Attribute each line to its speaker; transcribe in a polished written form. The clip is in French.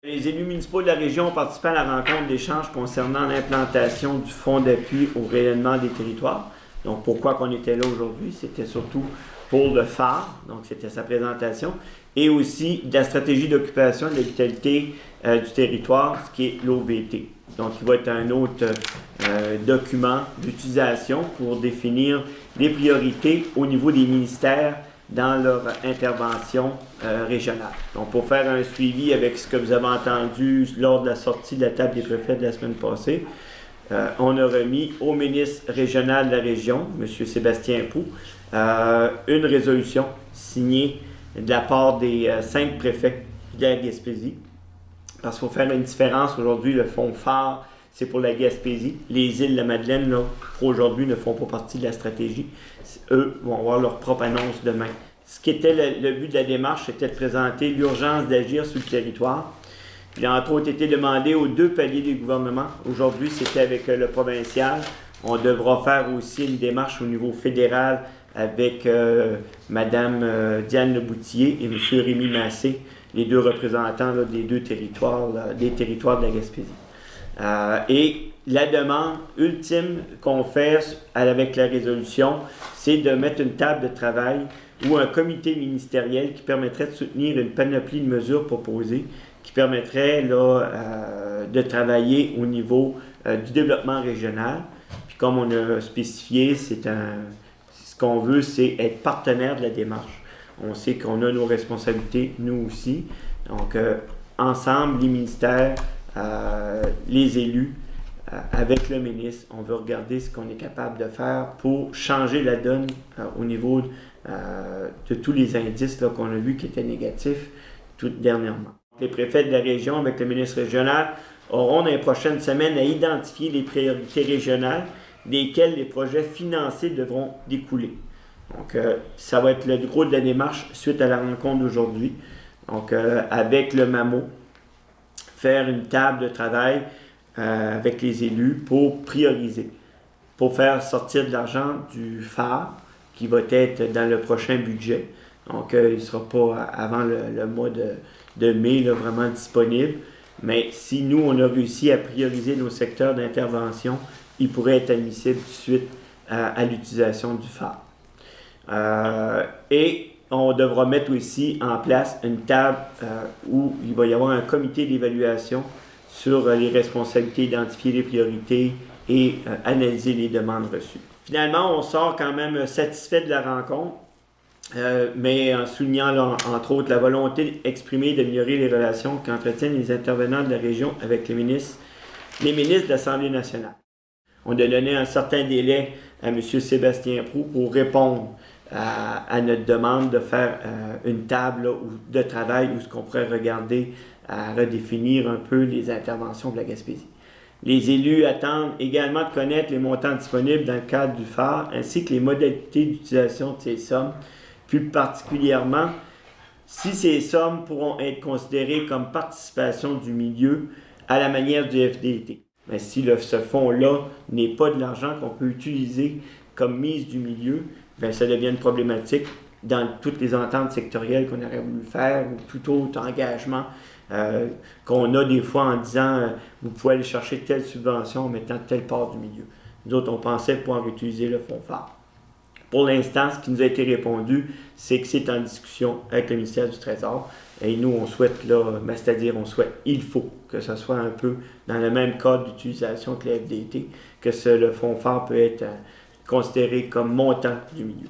Speaker 1: Les élus municipaux de la région ont participé à la rencontre d'échange concernant l'implantation du fonds d'appui au rayonnement des territoires. Donc, pourquoi qu'on était là aujourd'hui? C'était surtout pour le phare, donc c'était sa présentation, et aussi de la stratégie d'occupation de la vitalité du territoire, ce qui est l'OVT. Donc, il va être un autre document d'utilisation pour définir les priorités au niveau des ministères dans leur intervention régionale. Donc, pour faire un suivi avec ce que vous avez entendu lors de la sortie de la table des préfets de la semaine passée, on a remis au ministre régional de la région, M. Sébastien Proux, une résolution signée de la part des 5 préfets de la Gaspésie. Parce qu'il faut faire une différence. Aujourd'hui, le fonds phare, c'est pour la Gaspésie. Les îles de la Madeleine, là, pour aujourd'hui, ne font pas partie de la stratégie. Eux vont avoir leur propre annonce demain. Ce qui était le but de la démarche, c'était de présenter l'urgence d'agir sur le territoire. Il a entre autres été demandé aux 2 paliers du gouvernement. Aujourd'hui, c'était avec le provincial. On devra faire aussi une démarche au niveau fédéral avec Mme Diane Leboutillier et M. Rémi Massé, les 2 représentants là, des 2 territoires, là, des territoires de la Gaspésie. Et la demande ultime qu'on fait avec la résolution, c'est de mettre une table de travail ou un comité ministériel qui permettrait de soutenir une panoplie de mesures proposées, qui permettrait là, de travailler au niveau du développement régional. Puis comme on a spécifié, ce qu'on veut, c'est être partenaire de la démarche. On sait qu'on a nos responsabilités, nous aussi. Donc, ensemble, les ministères, les élus, avec le ministre, on veut regarder ce qu'on est capable de faire pour changer la donne au niveau de tous les indices qu'on a vus qui étaient négatifs tout dernièrement. Les préfets de la région, avec le ministre régional, auront dans les prochaines semaines à identifier les priorités régionales desquelles les projets financés devront découler. Donc, ça va être le gros de la démarche suite à la rencontre d'aujourd'hui. Donc, avec le MAMO, faire une table de travail avec les élus pour prioriser, pour faire sortir de l'argent du phare qui va être dans le prochain budget. Donc, il ne sera pas avant le mois de mai là, vraiment disponible. Mais si nous, on a réussi à prioriser nos secteurs d'intervention, il pourrait être admissible tout de suite à l'utilisation du phare. Et on devra mettre aussi en place une table où il va y avoir un comité d'évaluation sur les responsabilités, identifier les priorités et analyser les demandes reçues. Finalement, on sort quand même satisfait de la rencontre, mais en soulignant là, entre autres la volonté exprimée d'améliorer les relations qu'entretiennent les intervenants de la région avec les ministres de l'Assemblée nationale. On a donné un certain délai à M. Sébastien Proux pour répondre à notre demande de faire une table là, de travail où ce qu'on pourrait regarder à redéfinir un peu les interventions de la Gaspésie. Les élus attendent également de connaître les montants disponibles dans le cadre du phare ainsi que les modalités d'utilisation de ces sommes, plus particulièrement si ces sommes pourront être considérées comme participation du milieu à la manière du FDT. Mais si ce fonds-là n'est pas de l'argent qu'on peut utiliser comme mise du milieu, bien, ça devient une problématique dans toutes les ententes sectorielles qu'on aurait voulu faire, ou tout autre engagement qu'on a des fois en disant vous pouvez aller chercher telle subvention en mettant telle part du milieu. Nous autres, on pensait pouvoir utiliser le fonds phare. Pour l'instant, ce qui nous a été répondu, c'est que c'est en discussion avec le ministère du Trésor. Et nous, on souhaite, là, c'est-à-dire il faut que ce soit un peu dans le même cadre d'utilisation que le FDT, que le fonds phare peut être considéré comme montant du milieu.